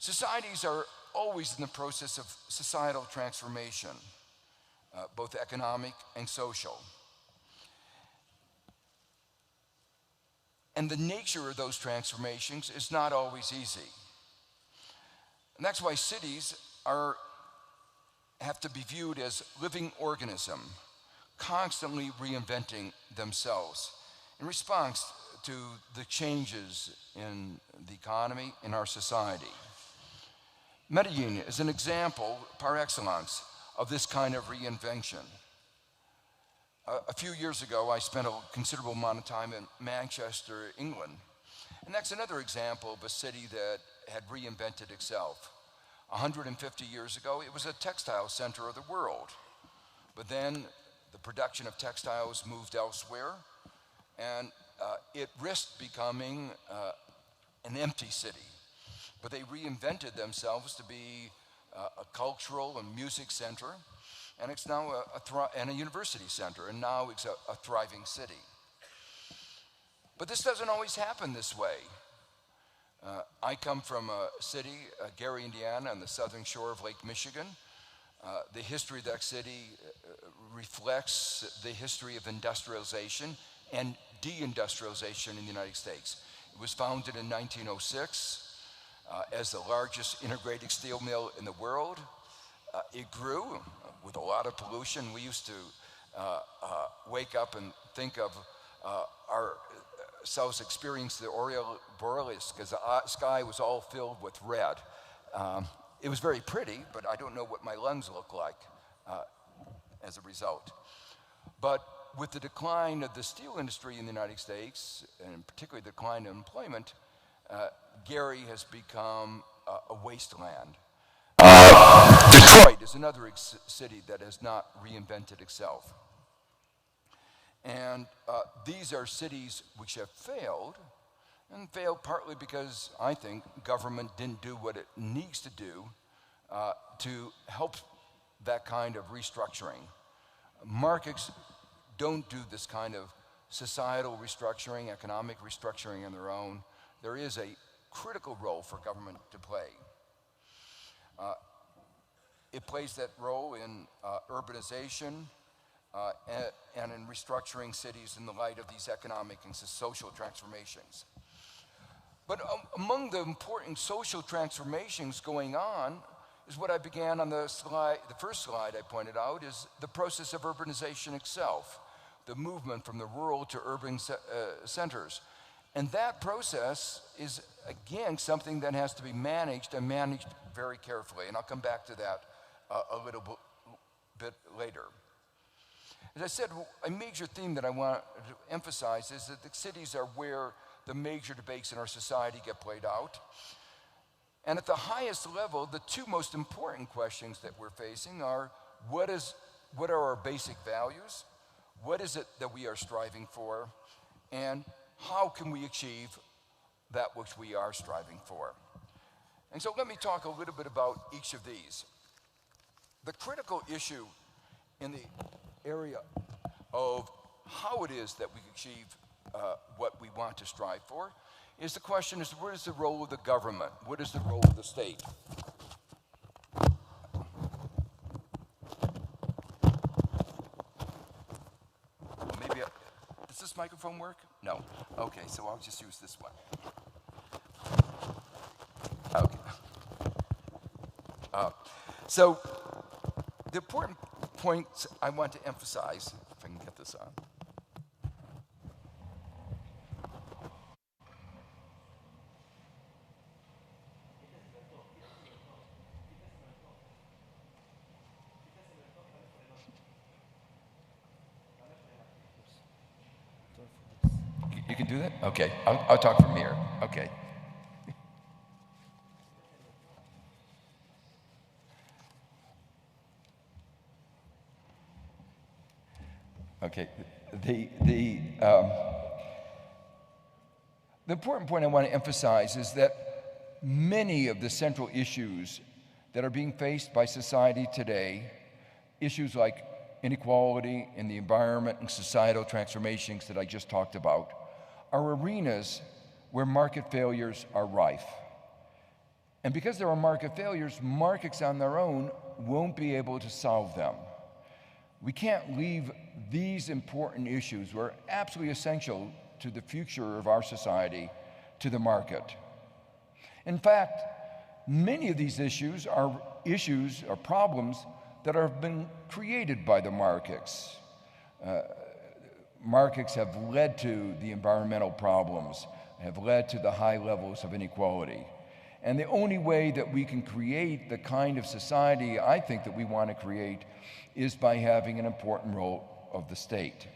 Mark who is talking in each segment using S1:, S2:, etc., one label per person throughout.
S1: Societies are always in the process of societal transformation, both economic and social. And the nature of those transformations is not always easy. And that's why cities have to be viewed as living organisms, constantly reinventing themselves in response to the changes in the economy, in our society. Medellin is an example par excellence of this kind of reinvention. A few years ago, I spent a considerable amount of time in Manchester, England. And that's another example of a city that had reinvented itself. 150 years ago, it was a textile center of the world. But then the production of textiles moved elsewhere, and it risked becoming an empty city. But they reinvented themselves to be a cultural and music center, and it's now a university center, and now it's a thriving city. But this doesn't always happen this way. I come from a city, Gary, Indiana, on the southern shore of Lake Michigan. The history of that city reflects the history of industrialization and deindustrialization in the United States. It was founded in 1906 as the largest integrated steel mill in the world. It grew with a lot of pollution. We used to wake up and think of ourselves experiencing the Aurora Borealis because the sky was all filled with red. It was very pretty, but I don't know what my lungs look like as a result. But with the decline of the steel industry in the United States, and particularly the decline in employment, Gary has become a wasteland. Detroit is another city that has not reinvented itself. And these are cities which have failed, and failed partly because I think government didn't do what it needs to do to help that kind of restructuring. Markets don't do this kind of societal restructuring, economic restructuring on their own. There is a critical role for government to play. It plays that role in urbanization and in restructuring cities in the light of these economic and social transformations. But among the important social transformations going on is what I began on the first slide I pointed out, is the process of urbanization itself, the movement from the rural to urban centers. And that process is, again, something that has to be managed and managed very carefully. And I'll come back to that a little bit later. As I said, a major theme that I want to emphasize is that the cities are where the major debates in our society get played out. And at the highest level, the two most important questions that we're facing are, what are our basic values? What is it that we are striving for? And how can we achieve that which we are striving for? And so let me talk a little bit about each of these. The critical issue in the area of how it is that we achieve what we want to strive for is the question is, what is the role of the government? What is the role of the state? Maybe, does this microphone work? No. Okay, so I'll just use this one. Okay. So the important points I want to emphasize, if I can get this on. You can do that? Okay, I'll talk from here. Okay. Okay, the important point I want to emphasize is that many of the central issues that are being faced by society today, issues like inequality in the environment and societal transformations that I just talked about, are arenas where market failures are rife. And because there are market failures, markets on their own won't be able to solve them. We can't leave these important issues, which are absolutely essential to the future of our society, to the market. In fact, many of these issues are problems that have been created by the markets. Markets have led to the environmental problems, have led to the high levels of inequality. And the only way that we can create the kind of society I think that we want to create is by having an important role of the state.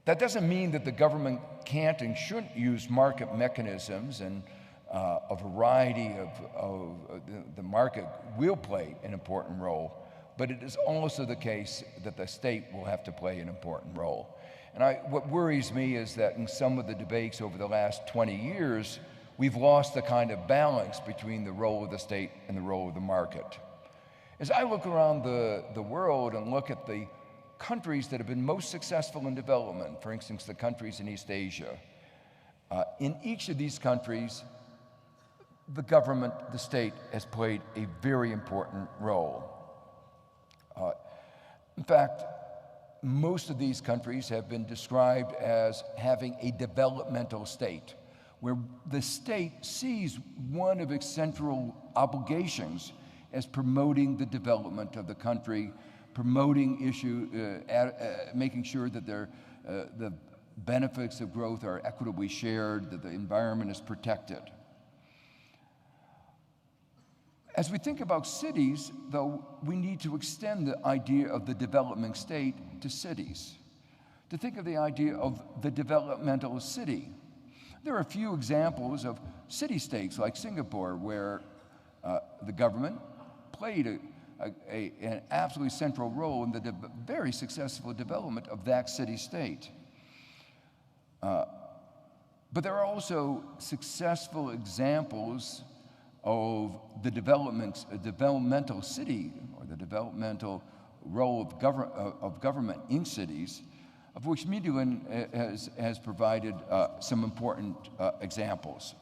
S1: That doesn't mean that the government can't and shouldn't use market mechanisms, and a variety of the market will play an important role, but it is also the case that the state will have to play an important role. And what worries me is that in some of the debates over the last 20 years, we've lost the kind of balance between the role of the state and the role of the market. As I look around the world and look at the countries that have been most successful in development, for instance, the countries in East Asia, in each of these countries, the government, the state, has played a very important role. In fact, most of these countries have been described as having a developmental state, where the state sees one of its central obligations as promoting the development of the country, promoting making sure that the benefits of growth are equitably shared, that the environment is protected. As we think about cities, though, we need to extend the idea of the developing state to cities, to think of the idea of the developmental city. There are a few examples of city-states like Singapore, where the government played an absolutely central role in the very successful development of that city-state. But there are also successful examples of the developmental city, or the developmental role of government in cities, of which Medalla has provided some important examples.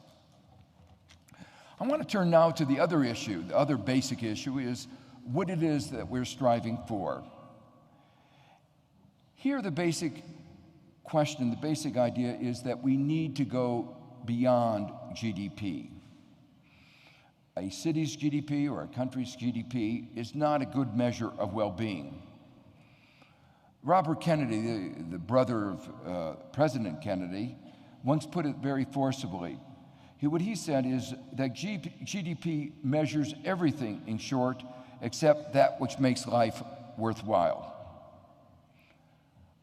S1: I want to turn now to the other issue. The other basic issue is what it is that we're striving for. Here, the basic question, the basic idea is that we need to go beyond GDP. A city's GDP or a country's GDP is not a good measure of well-being. Robert Kennedy, the brother of President Kennedy, once put it very forcibly. What he said is that GDP measures everything, in short, except that which makes life worthwhile.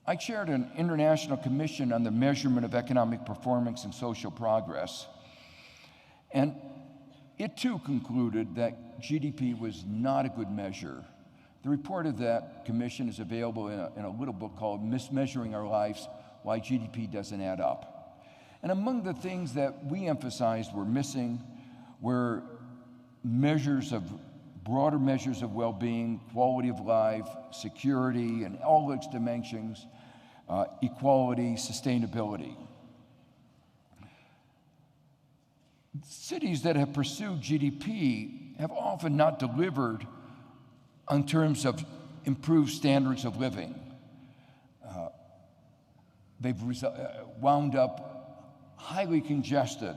S1: I chaired an international commission on the measurement of economic performance and social progress, and it too concluded that GDP was not a good measure. The report of that commission is available in a little book called Mismeasuring Our Lives, Why GDP Doesn't Add Up. And among the things that we emphasized were missing were broader measures of well-being, quality of life, security, and all its dimensions, equality, sustainability. Cities that have pursued GDP have often not delivered in terms of improved standards of living. They've wound up highly congested.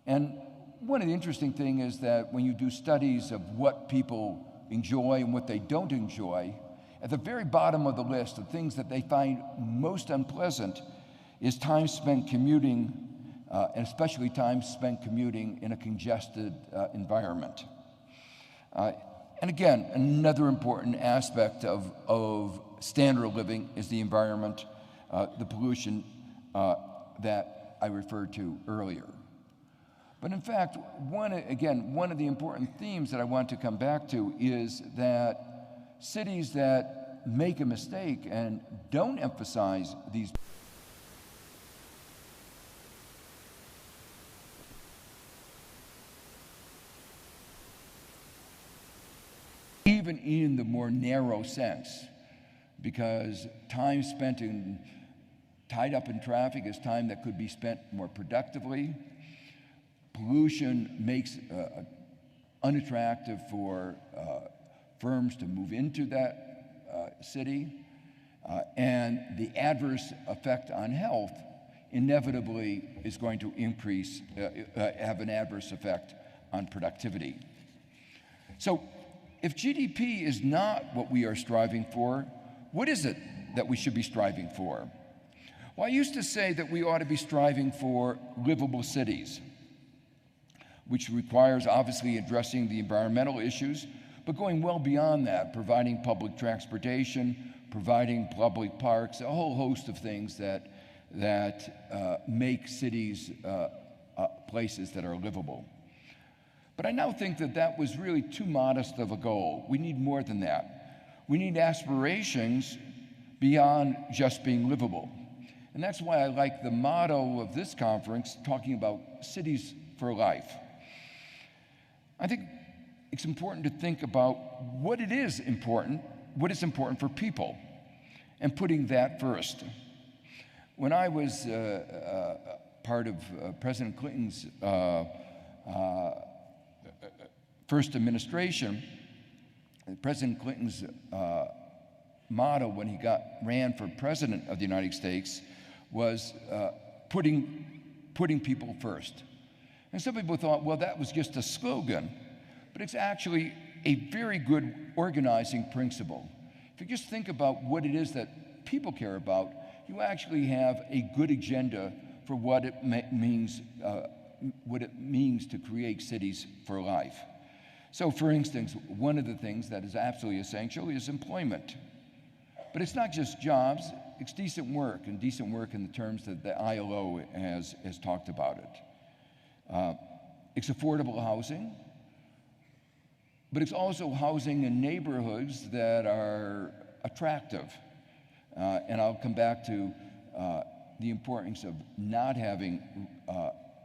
S1: And one of the interesting things is that when you do studies of what people enjoy and what they don't enjoy, at the very bottom of the list of things that they find most unpleasant is time spent commuting, and especially time spent commuting in a congested environment. And again, another important aspect of standard of living is the environment, the pollution that I referred to earlier. But in fact, one of the important themes that I want to come back to is that cities that make a mistake and don't emphasize these even in the more narrow sense, because time spent tied up in traffic is time that could be spent more productively.
S2: pollution makes unattractive for firms to move into that city, and the adverse effect on health inevitably is going to increase, have an adverse effect on productivity. So if GDP is not what we are striving for, what is it that we should be striving for? Well, I used to say that we ought to be striving for livable cities, which requires obviously addressing the environmental issues, but going well beyond that, providing public transportation, providing public parks, a whole host of things that make cities places that are livable. But I now think that that was really too modest of a goal. We need more than that. We need aspirations beyond just being livable. And that's why I like the motto of this conference, talking about cities for life. I think it's important to think about what is important for people, and putting that first. When I was part of President Clinton's first administration, President Clinton's motto when he ran for president of the United States was putting people first. And some people thought, well, that was just a slogan, but it's actually a very good organizing principle. If you just think about what it is that people care about, you actually have a good agenda for what it means to create cities for life. So, for instance, one of the things that is absolutely essential is employment. But it's not just jobs, it's decent work, and decent work in the terms that the ILO has talked about it. It's affordable housing, but it's also housing in neighborhoods that are attractive. And I'll come back to the importance of not having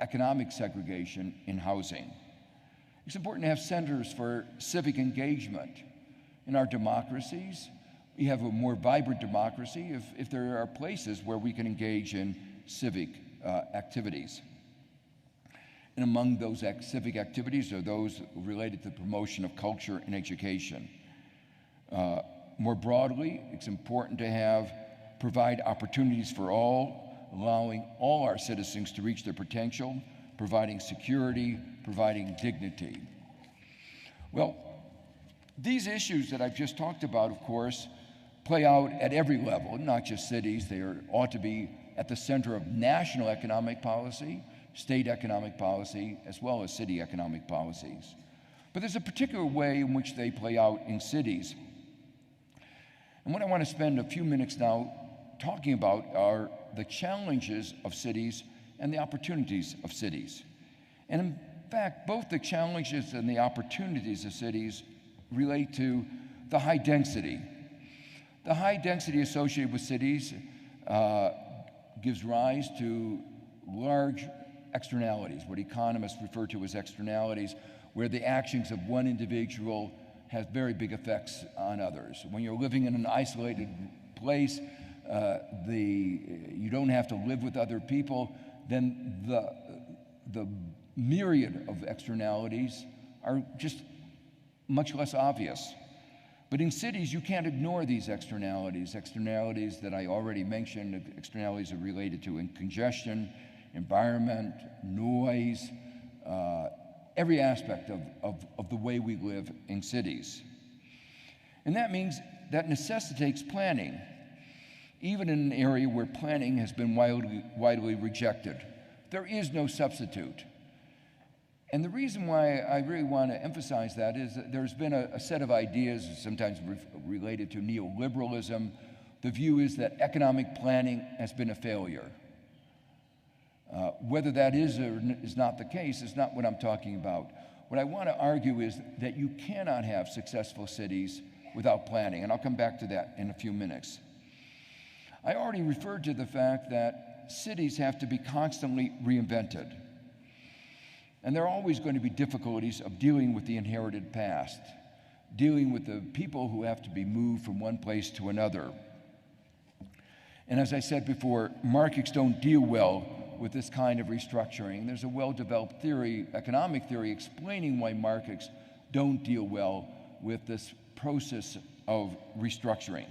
S2: economic segregation in housing. It's important to have centers for civic engagement. In our democracies, we have a more vibrant democracy if there are places where we can engage in civic activities. And among those civic activities are those related to the promotion of culture and education. More broadly, it's important to provide opportunities for all, allowing all our citizens to reach their potential, providing security, providing dignity. Well, these issues that I've just talked about, of course, play out at every level, not just cities. They ought to be at the center of national economic policy, state economic policy, as well as city economic policies. But there's a particular way in which they play out in cities. And what I want to spend a few minutes now talking about are the challenges of cities and the opportunities of cities. And in fact, both the challenges and the opportunities of cities relate to the high density. The high density associated with cities gives rise to large externalities, what economists refer to as externalities, where the actions of one individual has very big effects on others. When you're living in an isolated place, you don't have to live with other people, then the myriad of externalities are just much less obvious. But in cities, you can't ignore these externalities that I already mentioned. Externalities are related to congestion, environment, noise, every aspect of the way we live in cities. And that means that necessitates planning, even in an area where planning has been widely rejected. There is no substitute. And the reason why I really want to emphasize that is that there's been a set of ideas, sometimes related to neoliberalism. The view is that economic planning has been a failure. Whether that is or is not the case is not what I'm talking about. What I want to argue is that you cannot have successful cities without planning, and I'll come back to that in a few minutes. I already referred to the fact that cities have to be constantly reinvented. And there are always going to be difficulties of dealing with the inherited past, dealing with the people who have to be moved from one place to another. And as I said before, markets don't deal well with this kind of restructuring. There's a well-developed theory, economic theory, explaining why markets don't deal well with this process of restructuring.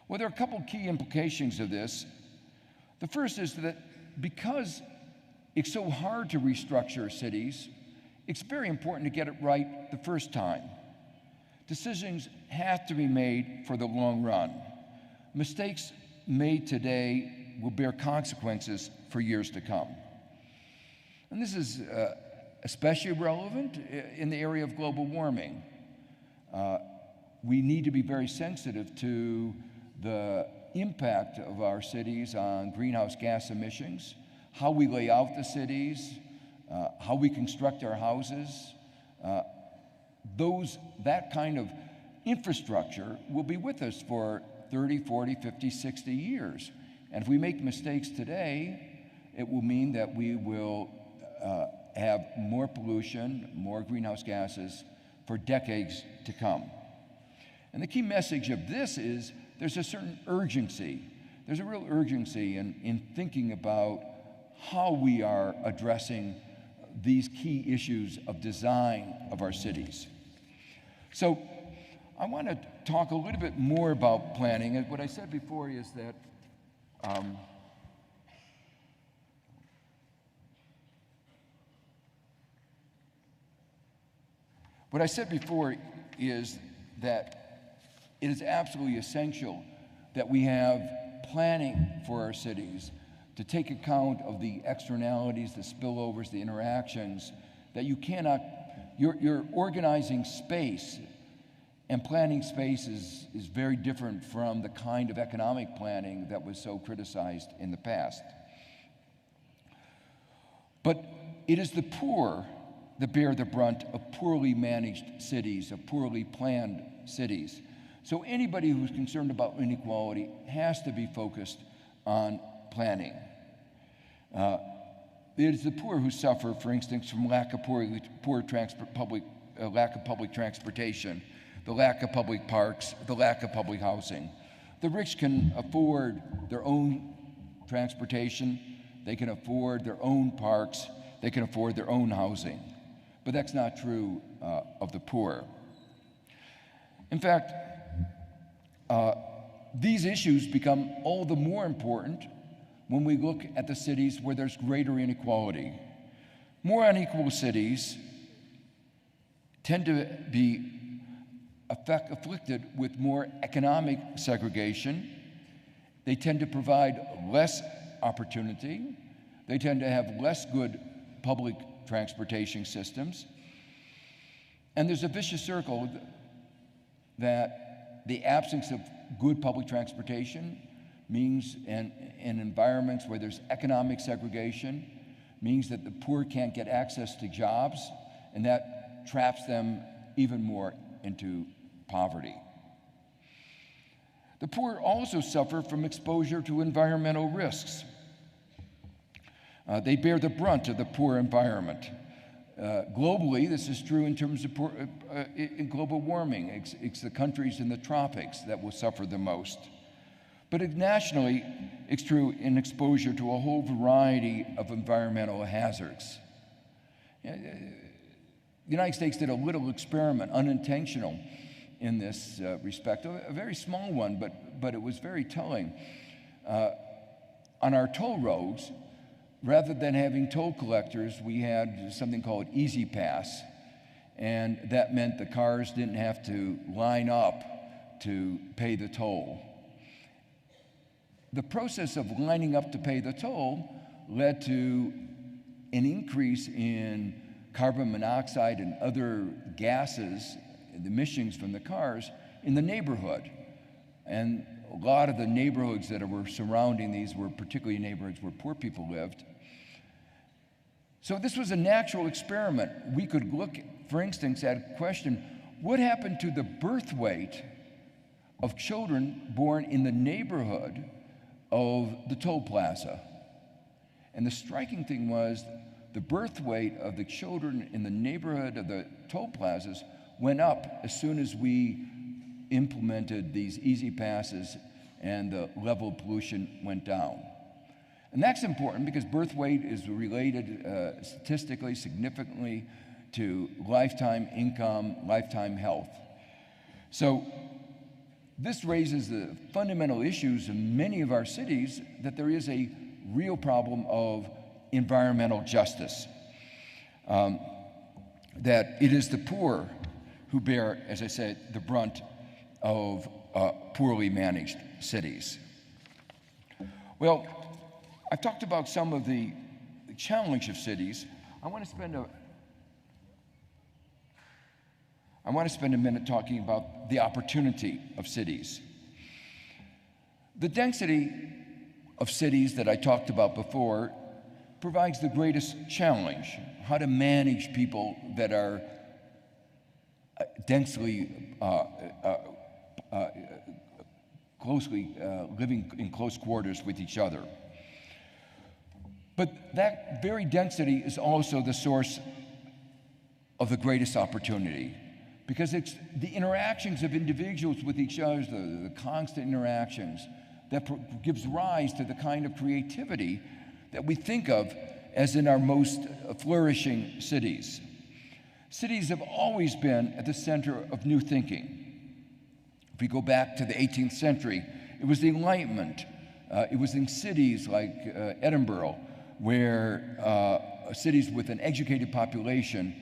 S2: Well, there are a couple key implications of this. The first is that because it's so hard to restructure cities, it's very important to get it right the first time. Decisions have to be made for the long run. Mistakes made today will bear consequences for years to come. And this is especially relevant in the area of global warming. We need to be very sensitive to the impact of our cities on greenhouse gas emissions, how we lay out the cities, how we construct our houses. That kind of infrastructure will be with us for 30, 40, 50, 60 years. And if we make mistakes today, it will mean that we will have more pollution, more greenhouse gases for decades to come. And the key message of this is there's a certain urgency. There's a real urgency in thinking about how we are addressing these key issues of design of our cities. So I want to talk a little bit more about planning. And what I said before is that it is absolutely essential that we have planning for our cities to take account of the externalities, the spillovers, the interactions, that you cannot, you're organizing space, and planning space is very different from the kind of economic planning that was so criticized in the past. But it is the poor that bear the brunt of poorly managed cities, of poorly planned cities. So anybody who's concerned about inequality has to be focused on planning. It is the poor who suffer, for instance, from lack of public transportation, the lack of public parks, the lack of public housing. The rich can afford their own transportation, they can afford their own parks, they can afford their own housing. But that's not true of the poor. In fact, these issues become all the more important when we look at the cities where there's greater inequality. More unequal cities tend to be afflicted with more economic segregation. They tend to provide less opportunity. They tend to have less good public transportation systems. And there's a vicious circle that the absence of good public transportation means, in environments where there's economic segregation, means that the poor can't get access to jobs, and that traps them even more into poverty. The poor also suffer from exposure to environmental risks. They bear the brunt of the poor environment. Globally, this is true in terms of in global warming. It's the countries in the tropics that will suffer the most. But nationally, it's true in exposure to a whole variety of environmental hazards. The United States did a little experiment, unintentional in this respect, a very small one, but it was very telling. On our toll roads, rather than having toll collectors, we had something called Easy Pass, and that meant the cars didn't have to line up to pay the toll. The process of lining up to pay the toll led to an increase in carbon monoxide and other gases, the emissions from the cars, in the neighborhood. And a lot of the neighborhoods that were surrounding these were particularly neighborhoods where poor people lived. So this was a natural experiment. We could look, for instance, at a question, what happened to the birth weight of children born in the neighborhood of the toll plaza? And the striking thing was the birth weight of the children in the neighborhood of the toll plazas went up as soon as we implemented these easy passes and the level of pollution went down. And that's important because birth weight is related statistically significantly to lifetime income, lifetime health. So this raises the fundamental issues in many of our cities that there is a real problem of environmental justice. That it is the poor who bear, as I said, the brunt of poorly managed cities. Well, I've talked about some of the challenge of cities. I want to spend a minute talking about the opportunity of cities. The density of cities that I talked about before provides the greatest challenge, how to manage people that are densely, closely living in close quarters with each other. But that very density is also the source of the greatest opportunity, because it's the interactions of individuals with each other, the constant interactions, that gives rise to the kind of creativity that we think of as in our most flourishing cities. Cities have always been at the center of new thinking. If we go back to the 18th century, it was the Enlightenment. It was in cities like Edinburgh, where cities with an educated population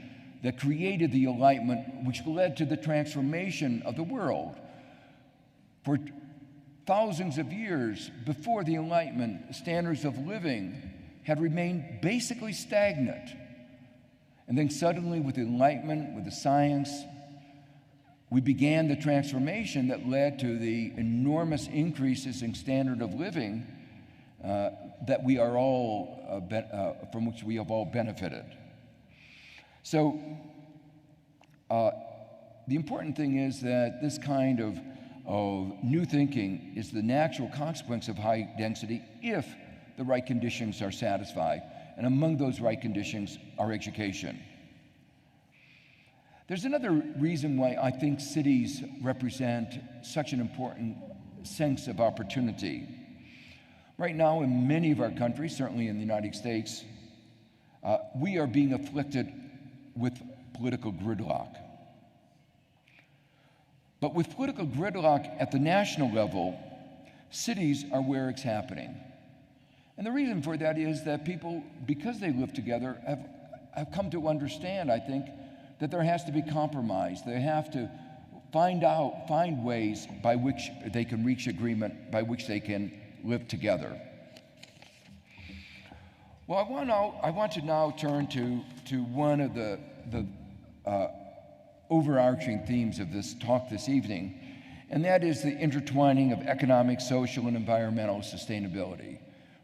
S2: that created the Enlightenment, which led to the transformation of the world. For thousands of years before the Enlightenment, standards of living had remained basically stagnant. And then suddenly, with the Enlightenment, with the science, we began the transformation that led to the enormous increases in standard of living that we are all from which we have all benefited. So the important thing is that this kind of new thinking is the natural consequence of high density if the right conditions are satisfied, and among those right conditions are education. There's another reason why I think cities represent such an important sense of opportunity. Right now, in many of our countries, certainly in the United States, we are being afflicted with political gridlock. But with political gridlock at the national level, cities are where it's happening. And the reason for that is that people, because they live together, have come to understand, I think, that there has to be compromise. They have to find ways by which they can reach agreement, by which they can live together. Well, I want to now turn to one of the overarching themes of this talk this evening, and that is the intertwining of economic, social, and environmental sustainability.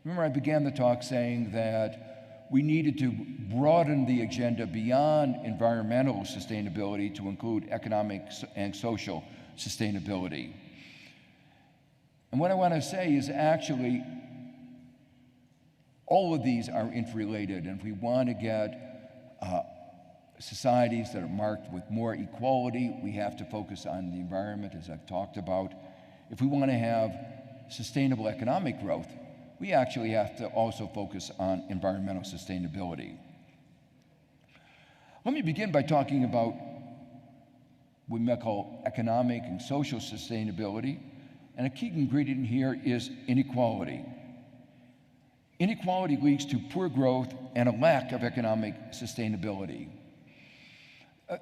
S2: Remember, I began the talk saying that we needed to broaden the agenda beyond environmental sustainability to include economic and social sustainability. And what I want to say is actually all of these are interrelated, and if we want to get societies that are marked with more equality, we have to focus on the environment, as I've talked about. If we want to have sustainable economic growth, we actually have to also focus on environmental sustainability. Let me begin by talking about what we might call economic and social sustainability, and a key ingredient here is inequality. Inequality leads to poor growth and a lack of economic sustainability.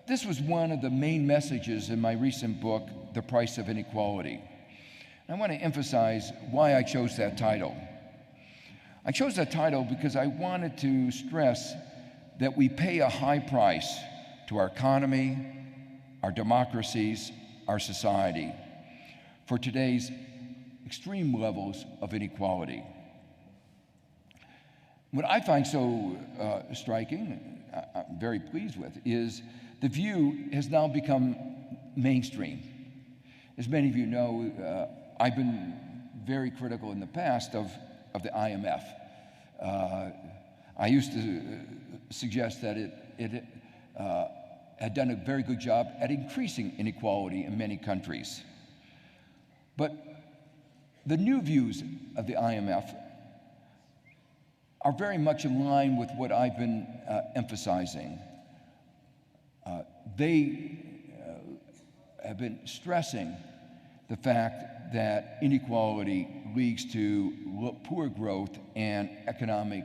S2: This was one of the main messages in my recent book, The Price of Inequality. I want to emphasize why I chose that title. I chose that title because I wanted to stress that we pay a high price to our economy, our democracies, our society for today's extreme levels of inequality. What I find so striking, I'm very pleased with, is the view has now become mainstream. As many of you know, I've been very critical in the past of the IMF. I used to suggest that it had done a very good job at increasing inequality in many countries. But the new views of the IMF are very much in line with what I've been emphasizing. They have been stressing the fact that inequality leads to poor growth and economic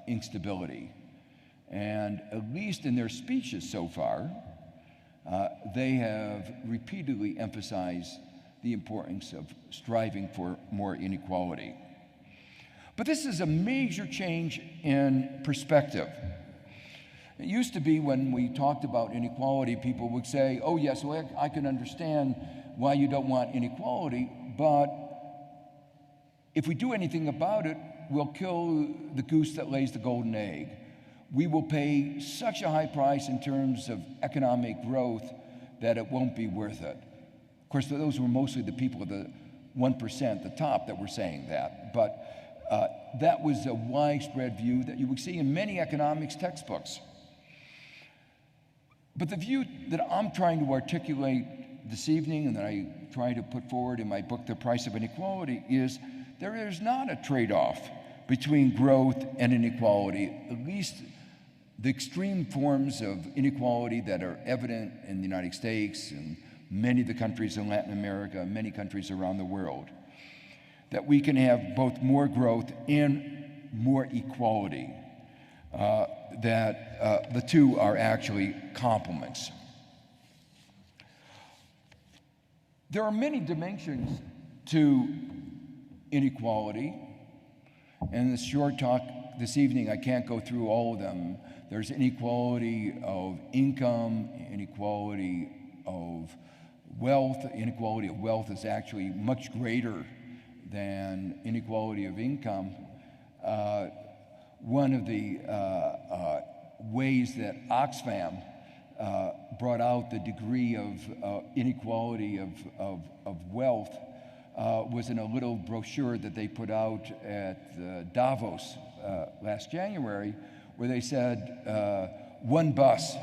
S2: instability. And at least in their speeches so far, they have repeatedly emphasized the importance of striving for more inequality. But this is a major change in perspective. It used to be when we talked about inequality, people would say, oh yes, well, I can understand why you don't want inequality, but if we do anything about it, we'll kill the goose that lays the golden egg. We will pay such a high price in terms of economic growth that it won't be worth it. Of course, those were mostly the people of the 1%, the top, that were saying that. But that was a widespread view that you would see in many economics textbooks. But the view that I'm trying to articulate this evening and that I try to put forward in my book, The Price of Inequality, is there is not a trade-off between growth and inequality, at least the extreme forms of inequality that are evident in the United States and many of the countries in Latin America and many countries around the world, that we can have both more growth and more equality, that the two are actually complements. There are many dimensions to inequality, and in this short talk this evening, I can't go through all of them. There's inequality of income, inequality of wealth. Inequality of wealth is actually much greater than inequality of income. One of the ways that Oxfam brought out the degree of inequality of wealth was in a little brochure that they put out at Davos last January, where they said one bus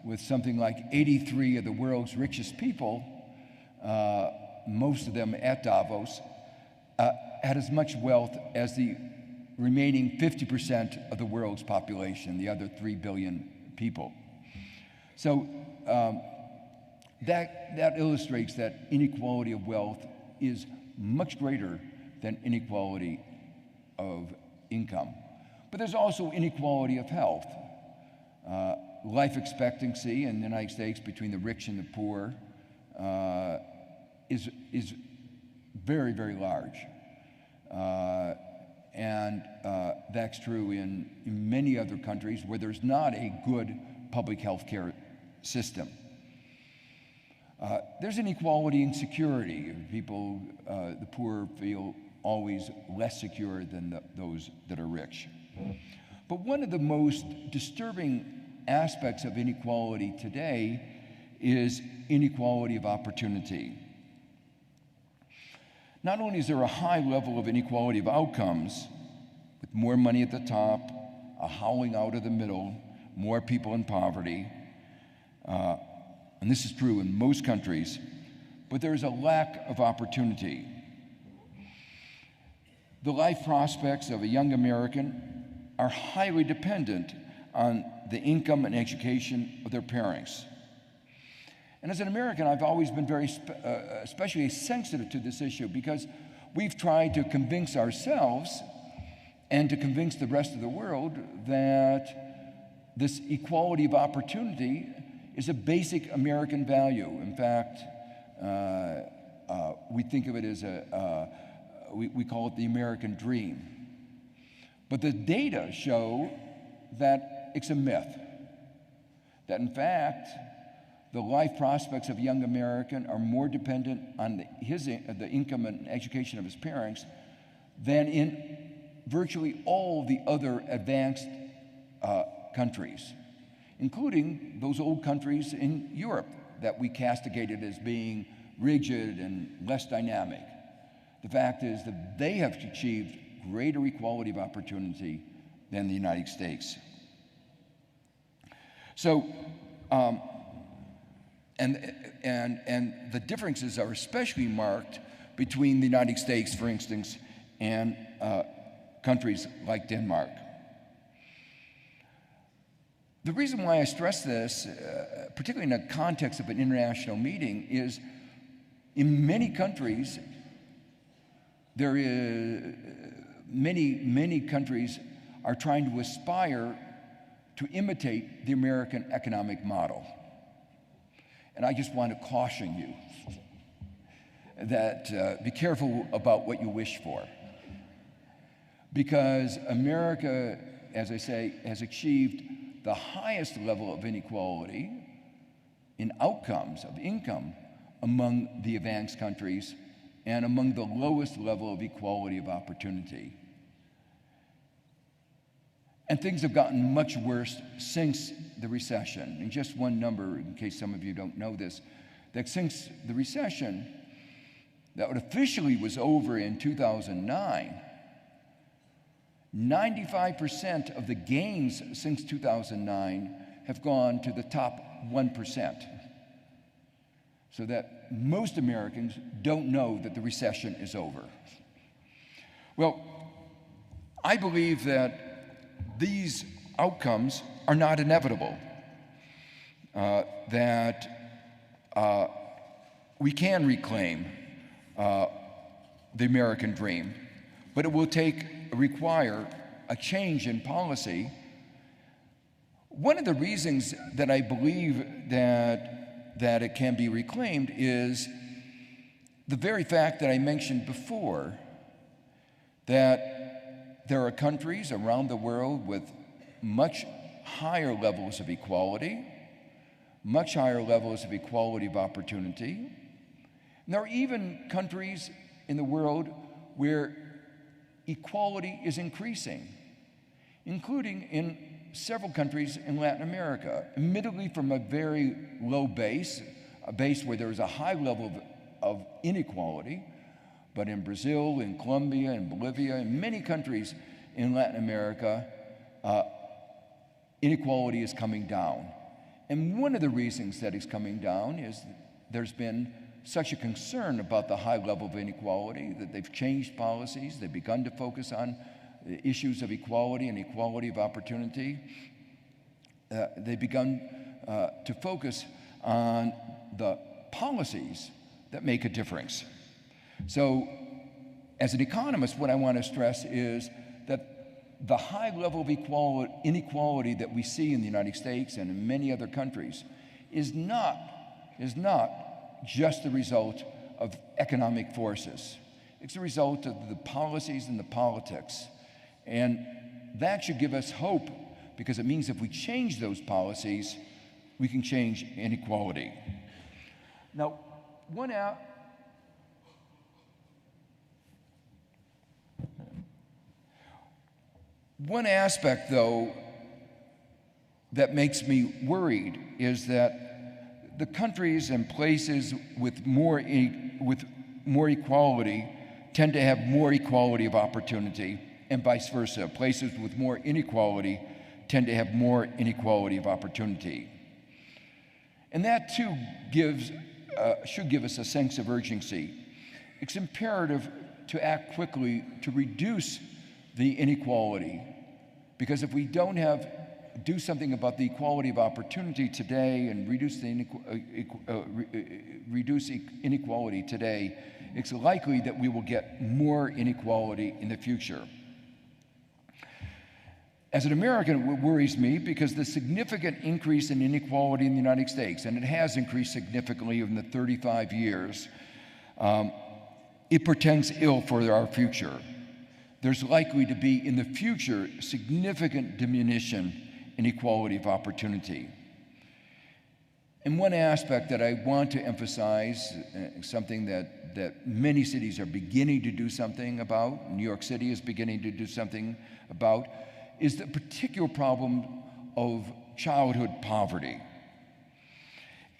S2: with something like 83 of the world's richest people, most of them at Davos, had as much wealth as the remaining 50% of the world's population, the other 3 billion people. So that illustrates that inequality of wealth is much greater than inequality of income. But there's also inequality of health. Life expectancy in the United States between the rich and the poor is very, very large. And that's true in many other countries where there's not a good public health care system. There's inequality in security. People, the poor feel always less secure than those that are rich. But one of the most disturbing aspects of inequality today is inequality of opportunity. Not only is there a high level of inequality of outcomes, with more money at the top, a hollowing out of the middle, more people in poverty, and this is true in most countries, but there is a lack of opportunity. The life prospects of a young American are highly dependent on the income and education of their parents. And as an American, I've always been very especially sensitive to this issue because we've tried to convince ourselves and to convince the rest of the world that this equality of opportunity is a basic American value. In fact, we think of it as we call it the American dream. But the data show that it's a myth. That in fact, the life prospects of a young American are more dependent on the income and education of his parents than in virtually all the other advanced countries, including those old countries in Europe that we castigated as being rigid and less dynamic. The fact is that they have achieved greater equality of opportunity than the United States. So, and the differences are especially marked between the United States, for instance, and countries like Denmark. The reason why I stress this, particularly in the context of an international meeting, is in many countries, many countries are trying to aspire to imitate the American economic model. And I just want to caution you that be careful about what you wish for. Because America, as I say, has achieved the highest level of inequality in outcomes of income among the advanced countries and among the lowest level of equality of opportunity. And things have gotten much worse since the recession. And just one number, in case some of you don't know this, that since the recession, that officially was over in 2009, 95% of the gains since 2009 have gone to the top 1%. So that most Americans don't know that the recession is over. Well, I believe that these outcomes are not inevitable, that we can reclaim the American dream, but it will require a change in policy. One of the reasons that I believe that it can be reclaimed is the very fact that I mentioned before, that there are countries around the world with much higher levels of equality, much higher levels of equality of opportunity. And there are even countries in the world where equality is increasing, including in several countries in Latin America, admittedly from a very low base, a base where there is a high level of inequality, but in Brazil, in Colombia, in Bolivia, in many countries in Latin America, inequality is coming down. And one of the reasons that it's coming down is there's been such a concern about the high level of inequality that they've changed policies, they've begun to focus on issues of equality and equality of opportunity. They've begun to focus on the policies that make a difference. So, as an economist, what I want to stress is that the high level of inequality that we see in the United States and in many other countries is not just the result of economic forces. It's the result of the policies and the politics. And that should give us hope, because it means if we change those policies, we can change inequality. Now, one aspect, though, that makes me worried is that the countries and places with more equality tend to have more equality of opportunity, and vice versa. Places with more inequality tend to have more inequality of opportunity. And that, too, should give us a sense of urgency. It's imperative to act quickly to reduce the inequality, because if we don't do something about the equality of opportunity today and reduce inequality today, it's likely that we will get more inequality in the future. As an American, it worries me because the significant increase in inequality in the United States, and it has increased significantly in the 35 years, it portends ill for our future. There's likely to be, in the future, significant diminution in equality of opportunity. And one aspect that I want to emphasize, something that many cities are beginning to do something about, New York City is beginning to do something about, is the particular problem of childhood poverty.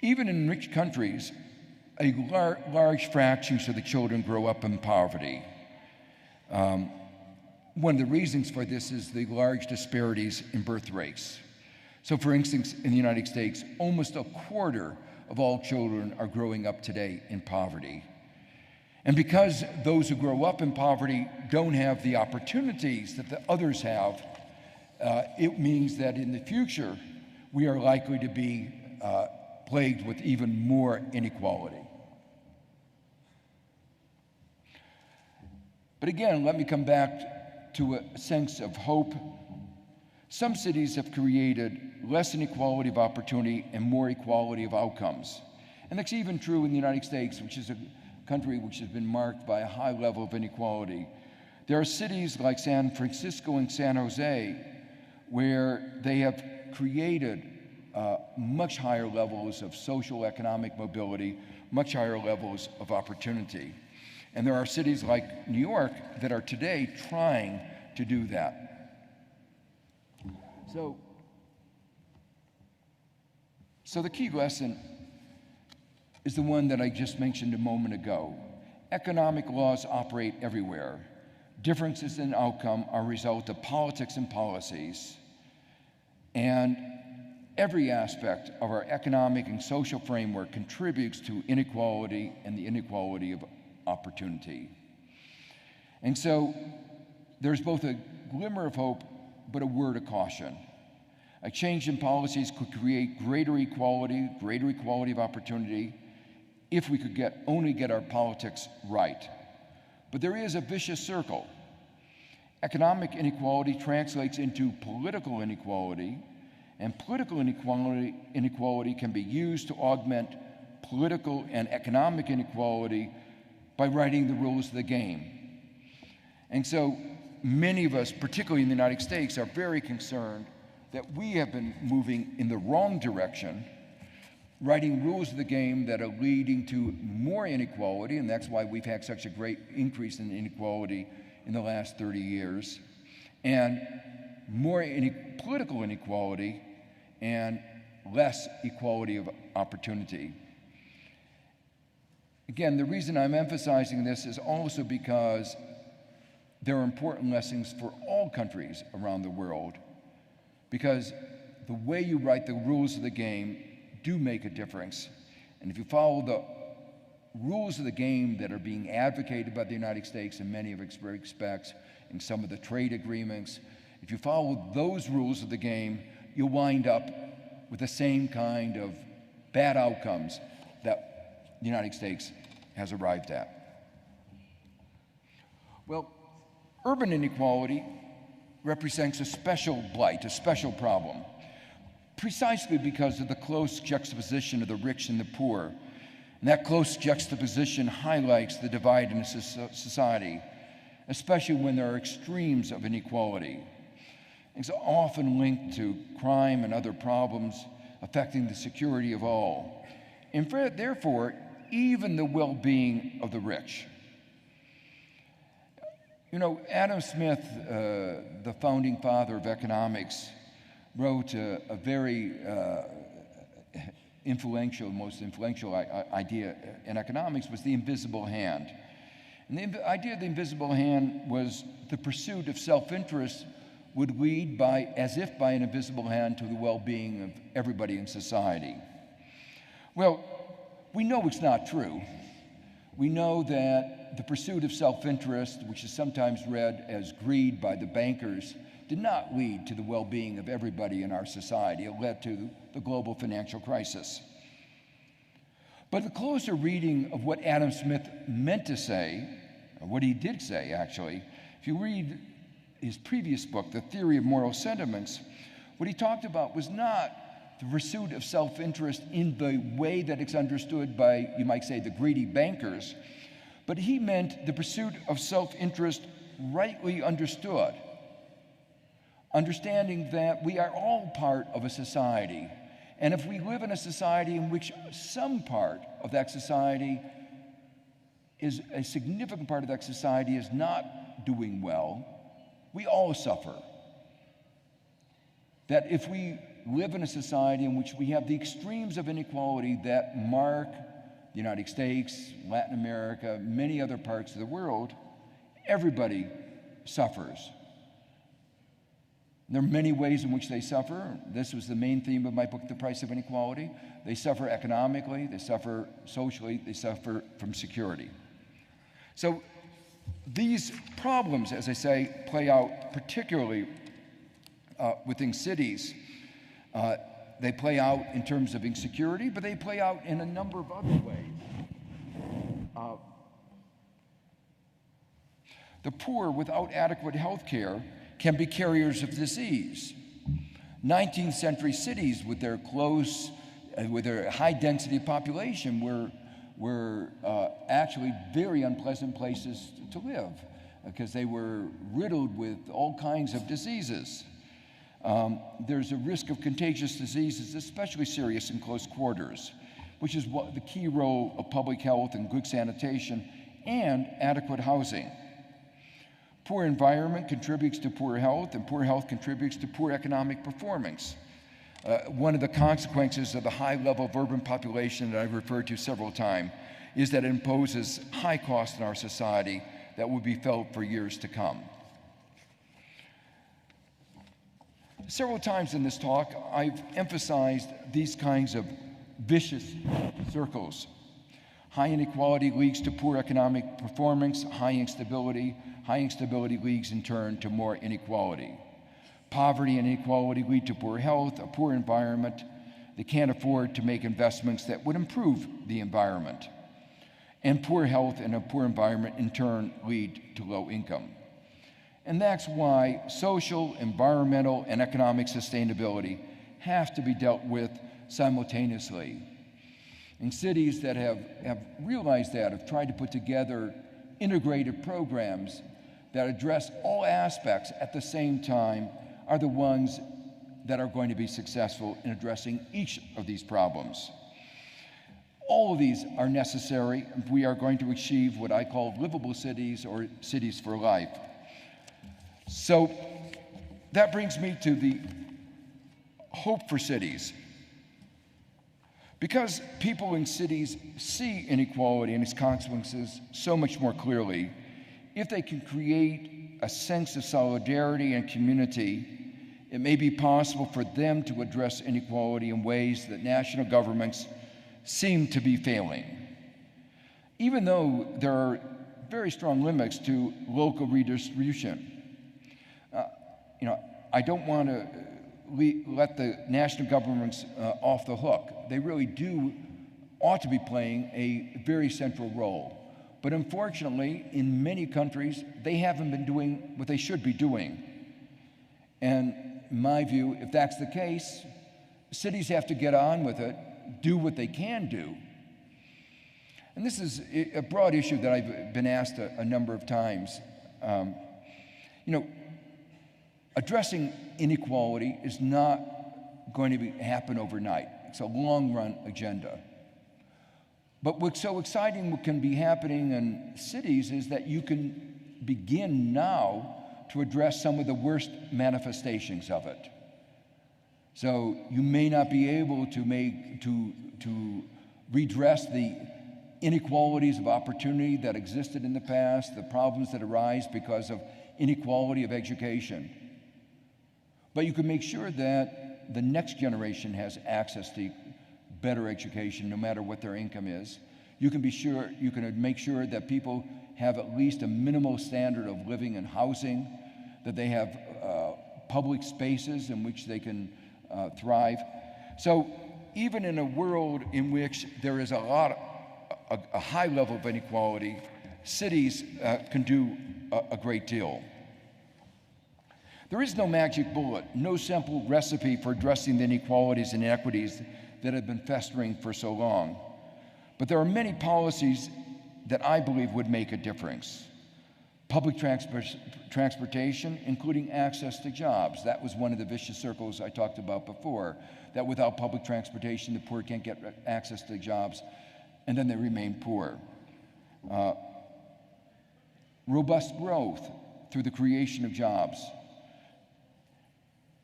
S2: Even in rich countries, a large fraction of the children grow up in poverty. One of the reasons for this is the large disparities in birth rates. So, for instance, in the United States, almost a quarter of all children are growing up today in poverty. And because those who grow up in poverty don't have the opportunities that the others have, it means that in the future, we are likely to be plagued with even more inequality. But again, let me come back to a sense of hope. Some cities have created less inequality of opportunity and more equality of outcomes. And that's even true in the United States, which is a country which has been marked by a high level of inequality. There are cities like San Francisco and San Jose where they have created much higher levels of social economic mobility, much higher levels of opportunity. And there are cities like New York that are today trying to do that. So the key lesson is the one that I just mentioned a moment ago. Economic laws operate everywhere. Differences in outcome are a result of politics and policies. And every aspect of our economic and social framework contributes to inequality and the inequality of opportunity. And so there's both a glimmer of hope, but a word of caution. A change in policies could create greater equality of opportunity, if we could only get our politics right. But there is a vicious circle. Economic inequality translates into political inequality, and political inequality can be used to augment political and economic inequality by writing the rules of the game. And so many of us, particularly in the United States, are very concerned that we have been moving in the wrong direction, writing rules of the game that are leading to more inequality, and that's why we've had such a great increase in inequality in the last 30 years, and more political inequality and less equality of opportunity. Again, the reason I'm emphasizing this is also because there are important lessons for all countries around the world, because the way you write the rules of the game do make a difference. And if you follow the rules of the game that are being advocated by the United States in many of its respects, in some of the trade agreements, if you follow those rules of the game, you'll wind up with the same kind of bad outcomes that the United States has arrived at. Well, urban inequality represents a special blight, a special problem, precisely because of the close juxtaposition of the rich and the poor. And that close juxtaposition highlights the divide in a society, especially when there are extremes of inequality. It's often linked to crime and other problems affecting the security of all, and therefore, even the well-being of the rich. You know, Adam Smith, the founding father of economics, wrote a very most influential idea in economics was the invisible hand. And the idea of the invisible hand was the pursuit of self-interest would lead as if by an invisible hand to the well-being of everybody in society. Well, we know it's not true. We know that the pursuit of self-interest, which is sometimes read as greed by the bankers, did not lead to the well-being of everybody in our society. It led to the global financial crisis. But the closer reading of what Adam Smith meant to say, or what he did say actually, if you read his previous book, The Theory of Moral Sentiments, what he talked about was not the pursuit of self-interest in the way that it's understood by, you might say, the greedy bankers, but he meant the pursuit of self-interest rightly understood, understanding that we are all part of a society. And if we live in a society in which some part of that society is a significant part of that society is not doing well, we all suffer. That if we live in a society in which we have the extremes of inequality that mark the United States, Latin America, many other parts of the world, everybody suffers. There are many ways in which they suffer. This was the main theme of my book, The Price of Inequality. They suffer economically, they suffer socially, they suffer from security. So these problems, as I say, play out particularly within cities. They play out in terms of insecurity, but they play out in a number of other ways. The poor without adequate health care can be carriers of disease. 19th century cities with their high density population were actually very unpleasant places to live because they were riddled with all kinds of diseases. There's a risk of contagious diseases, especially serious in close quarters, which is the key role of public health and good sanitation and adequate housing. Poor environment contributes to poor health, and poor health contributes to poor economic performance. One of the consequences of the high level of urban population that I've referred to several times is that it imposes high costs in our society that will be felt for years to come. Several times in this talk, I've emphasized these kinds of vicious circles. High inequality leads to poor economic performance, high instability leads in turn to more inequality. Poverty and inequality lead to poor health, a poor environment. They can't afford to make investments that would improve the environment. And poor health and a poor environment in turn lead to low income. And that's why social, environmental, and economic sustainability have to be dealt with simultaneously. And cities that have realized that, have tried to put together integrated programs that address all aspects at the same time, are the ones that are going to be successful in addressing each of these problems. All of these are necessary if we are going to achieve what I call livable cities or cities for life. So that brings me to the hope for cities. Because people in cities see inequality and its consequences so much more clearly, if they can create a sense of solidarity and community, it may be possible for them to address inequality in ways that national governments seem to be failing. Even though there are very strong limits to local redistribution. I don't want to let the national governments off the hook. They really ought to be playing a very central role. But unfortunately, in many countries, they haven't been doing what they should be doing. And in my view, if that's the case, cities have to get on with it, do what they can do. And this is a broad issue that I've been asked a number of times. Addressing inequality is not going to happen overnight. It's a long-run agenda. But what's so exciting, what can be happening in cities, is that you can begin now to address some of the worst manifestations of it. So you may not be able to redress the inequalities of opportunity that existed in the past, the problems that arise because of inequality of education. But you can make sure that the next generation has access to better education, no matter what their income is. You can make sure that people have at least a minimal standard of living and housing, that they have public spaces in which they can thrive. So even in a world in which there is a high level of inequality, cities can do a great deal. There is no magic bullet, no simple recipe for addressing the inequalities and inequities that have been festering for so long. But there are many policies that I believe would make a difference. Public transportation, including access to jobs. That was one of the vicious circles I talked about before, that without public transportation, the poor can't get access to jobs, and then they remain poor. Robust growth through the creation of jobs.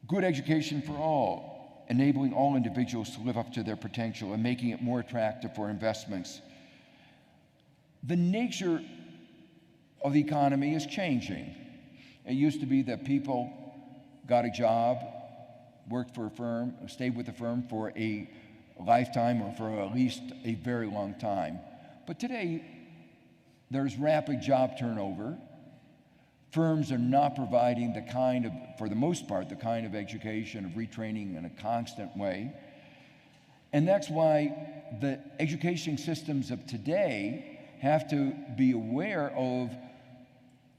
S2: Good education for all, enabling all individuals to live up to their potential and making it more attractive for investments. The nature of the economy is changing. It used to be that people got a job, worked for a firm, stayed with the firm for a lifetime or for at least a very long time. But today, there's rapid job turnover. Firms are not providing the kind of, for the most part, the kind of education, of retraining in a constant way. And that's why the education systems of today have to be aware of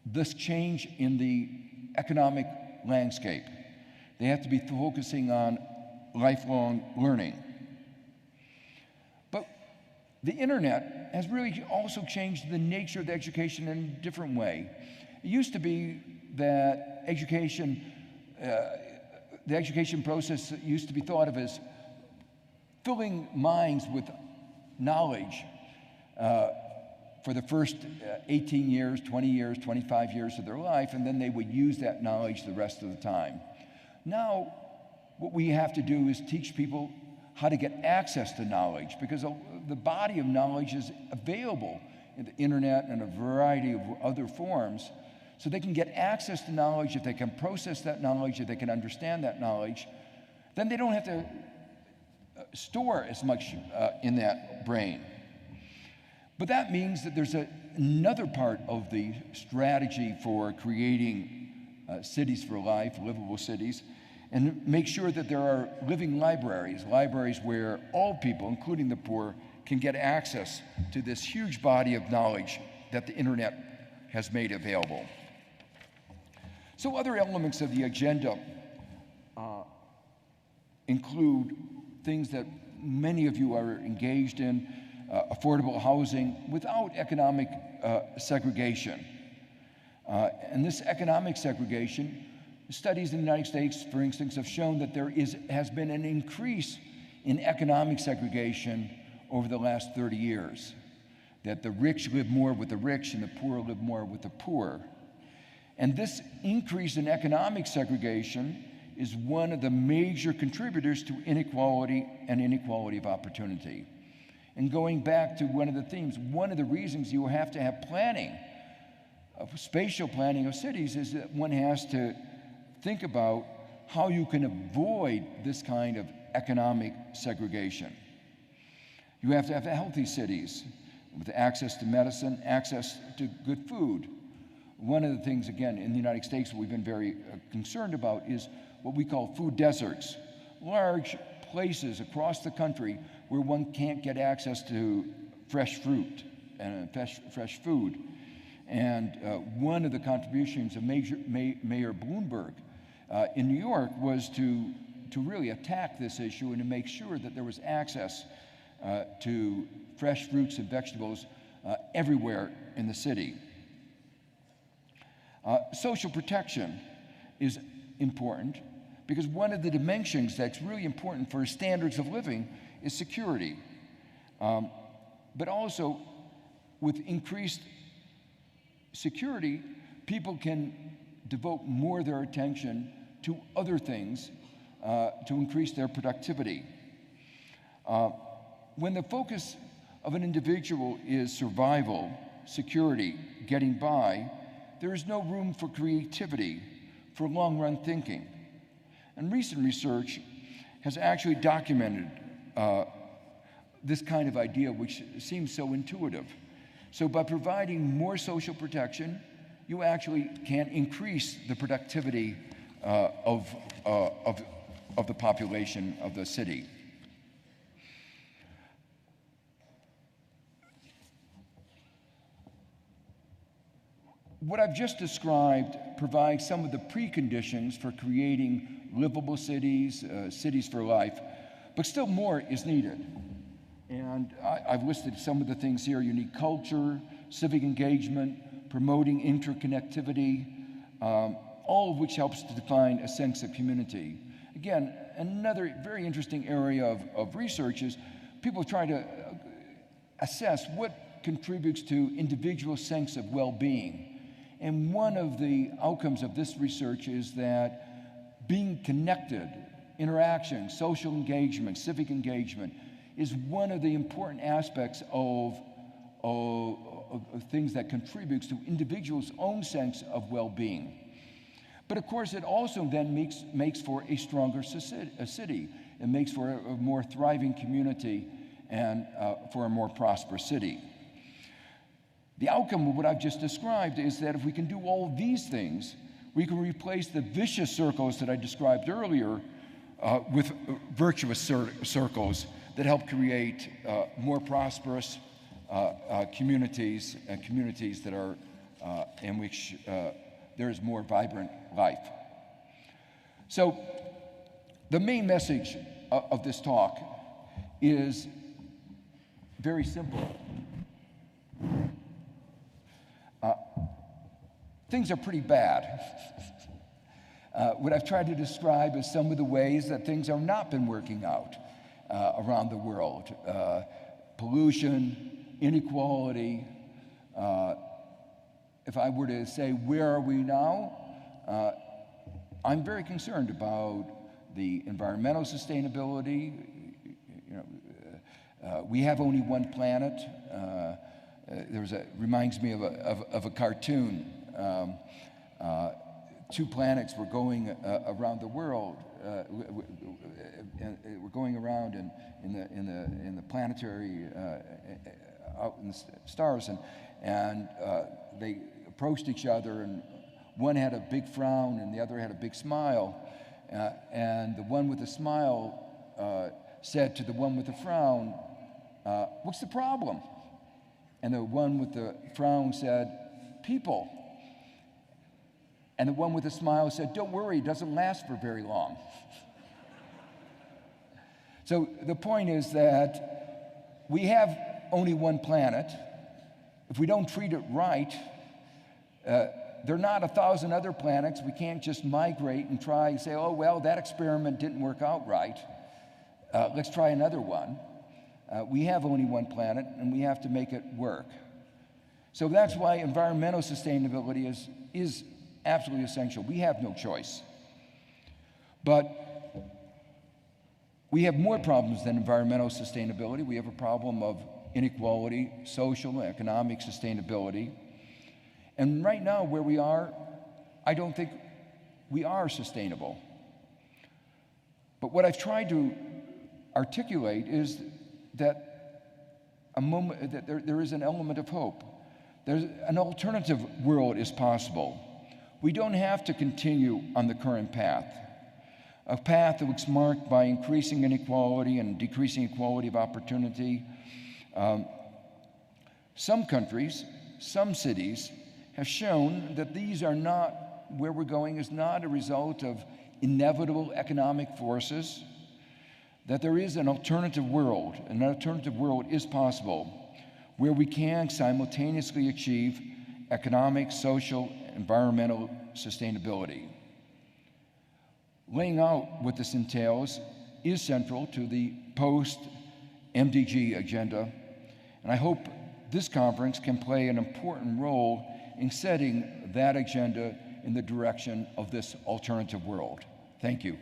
S2: this change in the economic landscape. They have to be focusing on lifelong learning. But the internet has really also changed the nature of the education in a different way. It used to be that education, the education process used to be thought of as filling minds with knowledge for the first 18 years, 20 years, 25 years of their life, and then they would use that knowledge the rest of the time. Now, what we have to do is teach people how to get access to knowledge, because the body of knowledge is available in the internet and a variety of other forms. So they can get access to knowledge. If they can process that knowledge, if they can understand that knowledge, then they don't have to store as much in that brain. But that means that there's another part of the strategy for creating cities for life, livable cities, and make sure that there are living libraries where all people, including the poor, can get access to this huge body of knowledge that the internet has made available. So other elements of the agenda include things that many of you are engaged in, affordable housing without economic segregation. And this economic segregation, studies in the United States, for instance, have shown that there has been an increase in economic segregation over the last 30 years, that the rich live more with the rich and the poor live more with the poor. And this increase in economic segregation is one of the major contributors to inequality and inequality of opportunity. And going back to one of the themes, one of the reasons you have to have planning, spatial planning of cities, is that one has to think about how you can avoid this kind of economic segregation. You have to have healthy cities with access to medicine, access to good food. One of the things, again, in the United States, we've been very concerned about is what we call food deserts, large places across the country where one can't get access to fresh fruit and fresh food. And one of the contributions of Mayor Bloomberg in New York was to really attack this issue and to make sure that there was access to fresh fruits and vegetables everywhere in the city. Social protection is important because one of the dimensions that's really important for standards of living is security. But also, with increased security, people can devote more of their attention to other things to increase their productivity. When the focus of an individual is survival, security, getting by, there is no room for creativity, for long-run thinking. And recent research has actually documented this kind of idea, which seems so intuitive. So by providing more social protection, you actually can increase the productivity of the population of the city. What I've just described provides some of the preconditions for creating livable cities, cities for life, but still more is needed. And I've listed some of the things here: unique culture, civic engagement, promoting interconnectivity, all of which helps to define a sense of community. Again, another very interesting area of research is people trying to assess what contributes to individual sense of well-being. And one of the outcomes of this research is that being connected, interaction, social engagement, civic engagement, is one of the important aspects of things that contributes to individuals' own sense of well-being. But of course, it also then makes for a stronger city. It makes for a more thriving community and for a more prosperous city. The outcome of what I've just described is that if we can do all of these things, we can replace the vicious circles that I described earlier with virtuous circles that help create more prosperous communities, and communities that are in which there is more vibrant life. So the main message of this talk is very simple. Things are pretty bad. What I've tried to describe is some of the ways that things have not been working out around the world. Pollution, inequality. If I were to say, where are we now? I'm very concerned about the environmental sustainability. We have only one planet. Reminds me of a cartoon. Two planets were going around the world. We're going around in the planetary out in the stars, and they approached each other, and one had a big frown and the other had a big smile, and the one with the smile said to the one with the frown, "What's the problem?" And the one with the frown said, "People." And the one with the smile said, "Don't worry, it doesn't last for very long." So the point is that we have only one planet. If we don't treat it right, there are not 1,000 other planets. We can't just migrate and try and say, "Oh, well, that experiment didn't work out right. Let's try another one." We have only one planet, and we have to make it work. So that's why environmental sustainability is absolutely essential. We have no choice. But we have more problems than environmental sustainability. We have a problem of inequality, social and economic sustainability. And right now, where we are, I don't think we are sustainable. But what I've tried to articulate is that there is an element of hope. There's an alternative world is possible. We don't have to continue on the current path, a path that was marked by increasing inequality and decreasing equality of opportunity. Some countries, some cities have shown that these are not, where we're going is not a result of inevitable economic forces, that there is an alternative world. An alternative world is possible where we can simultaneously achieve economic, social, environmental sustainability. Laying out what this entails is central to the post-MDG agenda, and I hope this conference can play an important role in setting that agenda in the direction of this alternative world. Thank you.